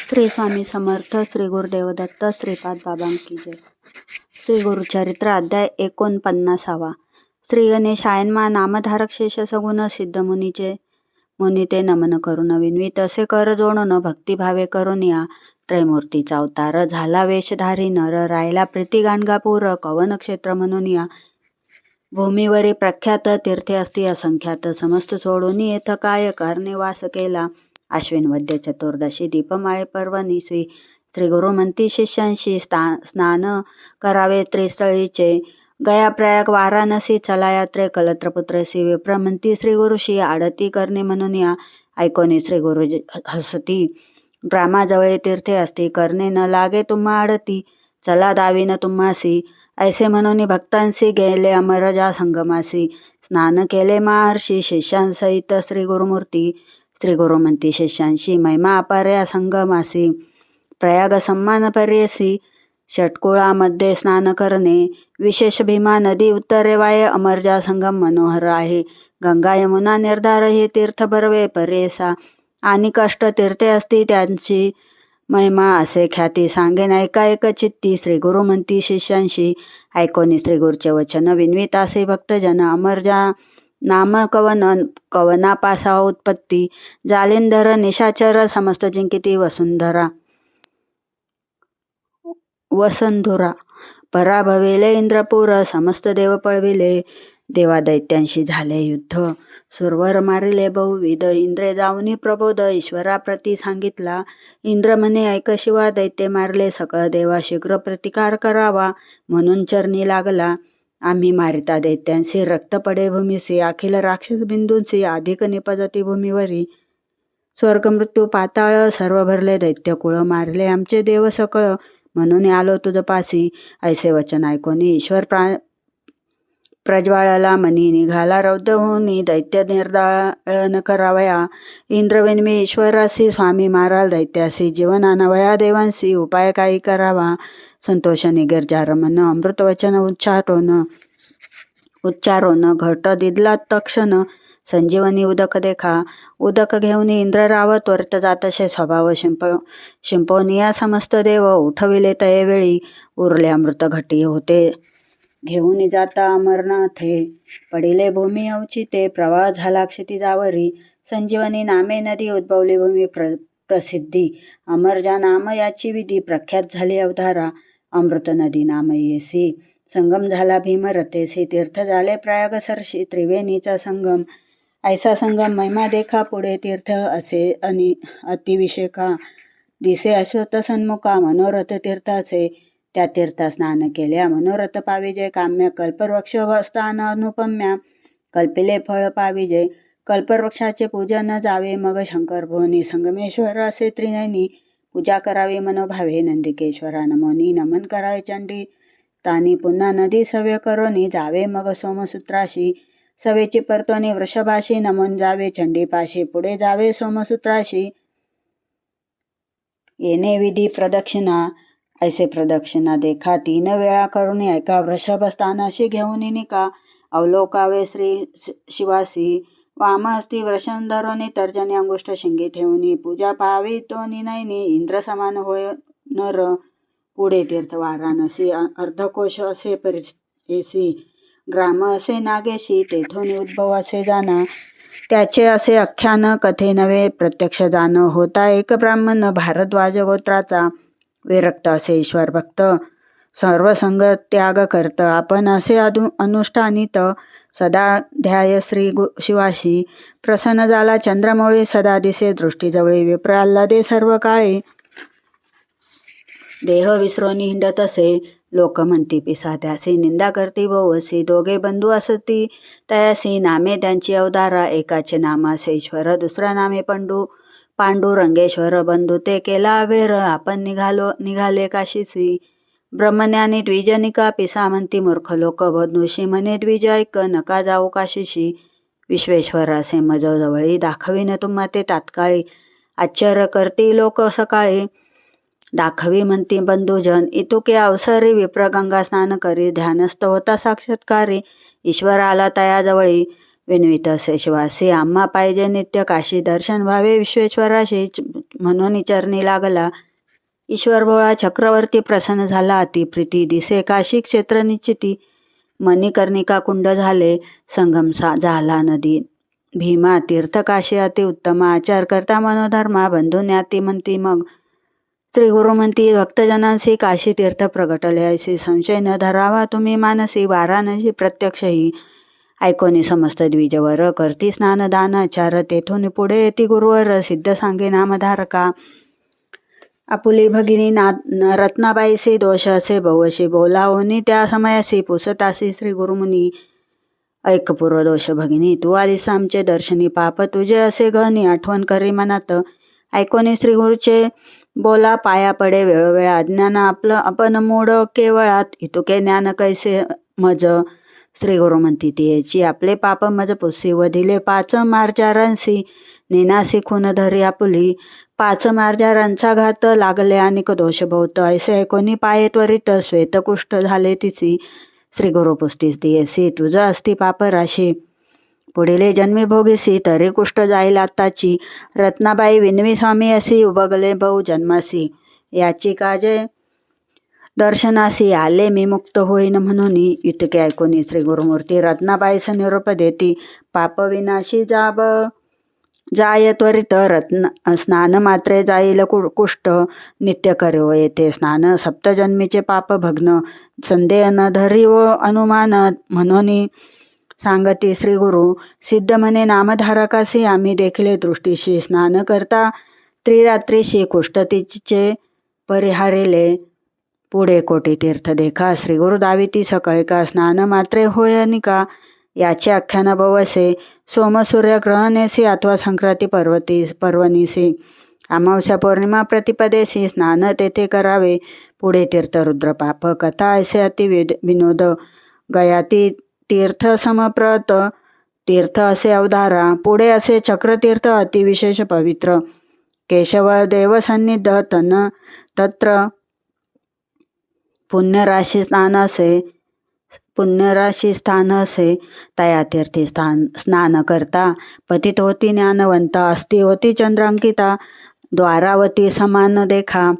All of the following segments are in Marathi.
श्री स्वामी समर्थ, श्री गुरुदेव दत्त, श्रीपाद बाबांकी जय. श्री गुरुचरित्र अध्याय 49. श्री गणेशायनमा नामधारक शेष सगुण सिद्ध मुनीचे मुनी ते नमन करून विनवी तसे कर जोडून भक्तिभावे करून या त्रैमूर्तीचा अवतार झाला वेशधारी नर राहिला प्रीती गाणगापूर कवन क्षेत्र म्हणून या भूमीवरी प्रख्यात तीर्थे असती असंख्यात समस्त सोडून येथ काय कारणे वास केला अश्विन वद्य चतुर्दशी दीपमाळे पर्वणी श्री गुरु म्हणती शिष्यांशी स्नान करावे त्रिस्थळीचे गया प्रयाग वाराणसी चला यात्रे कलत्रपुत्रसी विप्र म्हणती श्री गुरुशी आडती करणे म्हणून या ऐकोनी श्री गुरु हसती ग्रामाजवळे तीर्थे असती करणे न लागे तुम्हा आडती चला दावीन तुम्हासी ऐसे म्हणून भक्तांशी गेले अमरजा संगमासी स्नान केले महर्षी शिष्यांसहित श्री गुरुमूर्ती श्री गुरु म्हणती शिष्यांशी महिमा अपार्या संगमासी प्रयाग सम्मान पर्यसी षटकुळामध्ये स्नान करणे विशेष भीमा नदी उत्तरेवाय अमरजा संगम मनोहर आहे गंगा यमुना निर्धार हे तीर्थ बरवे पर्यसा आणि कष्ट तीर्थे असती त्यांची महिमा असे ख्याती सांगेन ऐका एक चित्ती श्री गुरु म्हणती शिष्यांशी ऐकोनी श्री गुरुचे वचन विनवीत असे भक्तजन अमरजा नाम कवनापासा उत्पत्ती जालिंधर निशाचर समस्त जिंकिती वसुंधरा पराभविले इंद्रपूर समस्त देव पळविले देवा दैत्यांशी झाले युद्ध सुरवर मारिले बहुविध इंद्रे जाऊनी प्रबोध ईश्वरा प्रती सांगितला इंद्र म्हणे ऐक शिवा दैत्य मारले सकळ देवा शीघ्र प्रतिकार करावा म्हणून चरणी लागला आम्ही मारिता दैत्यांशी रक्त पडे भूमीसी अखिल राक्षस बिंदूंशी अधिक निपजती भूमीवरी स्वर्ग मृत्यू पाताळ सर्व भरले दैत्यकुळ मारले आमचे देव सकळ म्हणून आलो तुझ पासी ऐसे वचन ऐकोनी ईश्वर प्रज्वाळला मनी निघाला रौद्र होऊनी दैत्य निर्दाळन करावया इंद्रविनमी ईश्वरासी स्वामी माराल दैत्यासी जीवन आणवया देवांशी उपाय काही करावा संतोष निगर्जा रमन अमृत वचन उच्चारोन घट दिदला तक्षण संजीवनी उदक देखा उदक घेऊन इंद्र राव त्वरित जातसे स्वभाव शिंपवनिया समस्त देव उठविले तयेवेळी उरले अमृत घटी होते घेऊन जाता अमरनाथे पडिले भूमी अवचिते प्रवाह झाला क्षितिजावरी संजीवनी नामे नदी उद्भवली भूमी प्रसिद्धी अमरजा नाम याची विधी प्रख्यात झाली अवधारा अमृत नदी नाम येसी संगम झाला भीमरतेसी तीर्थ झाले प्रयाग सरशी त्रिवेणीचा संगम ऐसा संगम महिमा देखा पुढे तीर्थ असे अतिविषेका दिसे अश्वत्थ सन्मुखा मनोरथ तीर्थाचे त्या तीर्था स्नान केल्या मनोरथ पाविजय काम्य कल्पवृक्ष स्थान अनुपम्या कल्पिले फळ पाविजय कल्पवृक्षाचे पूजन जावे मग शंकर भुवनी संगमेश्वर असे त्रिनयनी पूजा करावी मनोभावे नंदिकेश्वरा नमोनी नमन करावे चंडी तानी पुन्हा नदी सव्य करोनी जावे मग सोमसूत्राशी सवेची परतोनी वृषभाशी नमन जावे चंडीपाशी पुढे जावे सोमसूत्राशी येणे विधी प्रदक्षिणा ऐसे प्रदक्षिणा देखा 3 वेळा करून ऐका वृषभ स्थानाशी घेऊन निका अवलोकावे श्री शिवासी वामहस्ती वृषंधरोनी तर्जनी अंगुष्ठ शिंगी ठेवून पूजा पाहावी तो निनयनी इंद्र समान होय नर पुढे तीर्थ वाराणसी अर्धकोश असे परिसी ग्राम असे नागेशी तेथून उद्भव असे जाणा त्याचे असे आख्यान कथे नव्हे प्रत्यक्ष जाण होता एक ब्राह्मण भारद्वाज गोत्राचा विरक्त असे ईश्वर भक्त सर्व संग त्याग करत आपण असे अनुष्ठानित सदा ध्याय श्री शिवाशी प्रसन्न झाला चंद्रमौळी सदा दिसे दृष्टीजवळी विप्र आल्हादे सर्व काळे देह विसरोनी हिंडत असे लोक म्हणती पिसात्यासी निंदा करती भोवसी दोघे बंधू असती तयासी नामे त्यांची अवधारा एकाचे नाम असे ईश्वर दुसरा नामे पांडुरंगेश्वर बंधू ते केला अभेर आपण निघाले काशीसी ब्रह्मज्ञानी द्विजनिका पिसा म्हणती मूर्ख लोक बंधूशी म्हणे द्विज ऐक नका जाऊ काशीशी विश्वेश्वर असे मजजवळी दाखवीन तुम्हा ते तात्काळी आश्चर्य करती लोक सकाळी दाखवी म्हणती बंधुजन इतुके अवसरी विप्र गंगा स्नान करी ध्यानस्थ होता साक्षात्कारी ईश्वर आला तयाजवळी विनवित असे शिवासी आम्हा पाहिजे नित्य काशी दर्शन व्हावे विश्वेश्वराशी म्हणून चरणी लागला. ईश्वर भोळा चक्रवर्ती प्रसन्न झाला अति प्रीती दिसे काशी क्षेत्र निश्चिती. मणिकर्णिका कुंड झाले संगम झाला नदी भीमा तीर्थ काशी अति उत्तम आचार करता मनोधर्मा बंधू ज्ञाती म्हणती मग. श्री गुरु म्हणती भक्तजनांशी काशी तीर्थ प्रगटले ऐसी संशय न धरावा तुम्ही मानसी वाराणसी प्रत्यक्षही. ऐकोनी समस्त द्विजवर करती स्नान दान आचार तेथून पुढे येती गुरुवर सिद्ध सांगे नामधारका. आपुली भगिनी रत्नाबाईसी दोष असे बहुशी बोलावनी त्या समयासी पुसतासी श्री गुरुमुनी. ऐक पूर्व दोष भगिनी तू आलीस आमचे दर्शनी पाप तुझे असे गहनी आठवण करी मनात. ऐकोनी श्री गुरुचे बोला पाया पडे वेळोवेळ अज्ञान आपलं आपण मूड केवळात इतुके ज्ञान कैसे मज. श्री गुरु म्हणती ती याची आपले पाप मज पुसी व दिले 5 मार्जारांसी निनासी खून धरी आपुली. 5 मार्जारांचा घात लागले अनेक दोष बहुत ऐसे ऐकोनी पाये त्वरित श्वेतकुष्ठ झाले तिची. श्री गुरु पुस्तीस दियेसी तुझं असती पाप राशी पुढीले जन्मी भोगीसी तरी कुष्ठ जाईल आत्ताची. रत्नाबाई विनवी स्वामी असी उबगले बहु जन्मासी याची काजे दर्शनासी आले मी मुक्त होईन म्हणून. इतके ऐकून श्री गुरुमूर्ती रत्नाबाईस निरोप देती पाप विनाशी जाय त्वरित रत्न स्नान मात्रे जाईल कुष्ठ नित्य करो येथे स्नान सप्तजन्मीचे पाप भग्न संदेह न धरी व अनुमान म्हणून. सांगती श्री गुरु सिद्ध म्हणे नामधारकासी आम्ही देखील दृष्टीशी स्नान करता त्रिरात्रीशी कुष्ठतीचे परिहारिले. पुढे कोटी तीर्थ देखा श्री गुरु दाविती सकाळी का स्नान मात्रे होय निका. याचे आख्यान बवसे सोमसूर्य ग्रहणेसी अथवा संक्रांती पर्वणीसी अमावस्या पौर्णिमा प्रतिपदेशी स्नान तेथे करावे. पुढे तीर्थ रुद्र पाप कथा ऐसे अति विनोद गयाती तीर्थ समप्रत तीर्थ असे अवधारा. पुढे असे चक्रतीर्थ अतिविशेष पवित्र केशव देवसन्निध तत्र पुण्यराशी स्थान असे तया तीर्थी स्नान करता. पतित होती ज्ञानवंत अस्ति होती चंद्रांकिता द्वारावती समान देखा.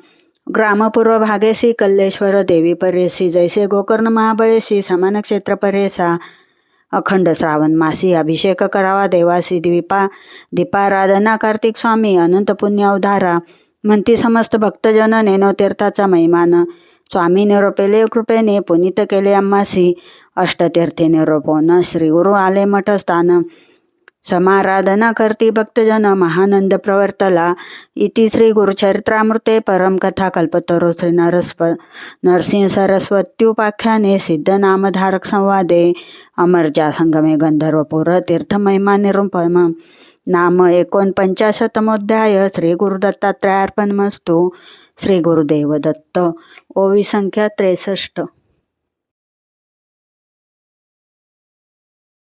ग्रामपूर्व भागेसी कल्लेश्वर देवी परेसी जैसे गोकर्ण महाबळेशी समान क्षेत्र परेसा. अखंड श्रावण मासी अभिषेक करावा देवासी दीपाराधना कार्तिक स्वामी अनंत पुण्य अवधारा. म्हणती समस्त भक्तजन नेनो तीर्थाचा महिमान. स्वामी निरोपेले कृपेने पुनीत केले आम्हासी. अष्टतीर्थी निरोपोन श्री गुरु आले मठस्थान. समाराधना करती भक्तजन महानंद प्रवर्तला. इति श्री गुरुचरित्रामृते परम कथा कल्पतरो श्री नरसिंह सरस्वत्युपाख्याने सिद्ध नामधारक संवादे अमरजा संगमे गंधर्वपुर तीर्थमहिमा निरूपम. नाम 49 श्री गुरुदत्तात्रयार्पणमस्तु. श्री गुरुदेव दत्त. ओवी संख्या 63.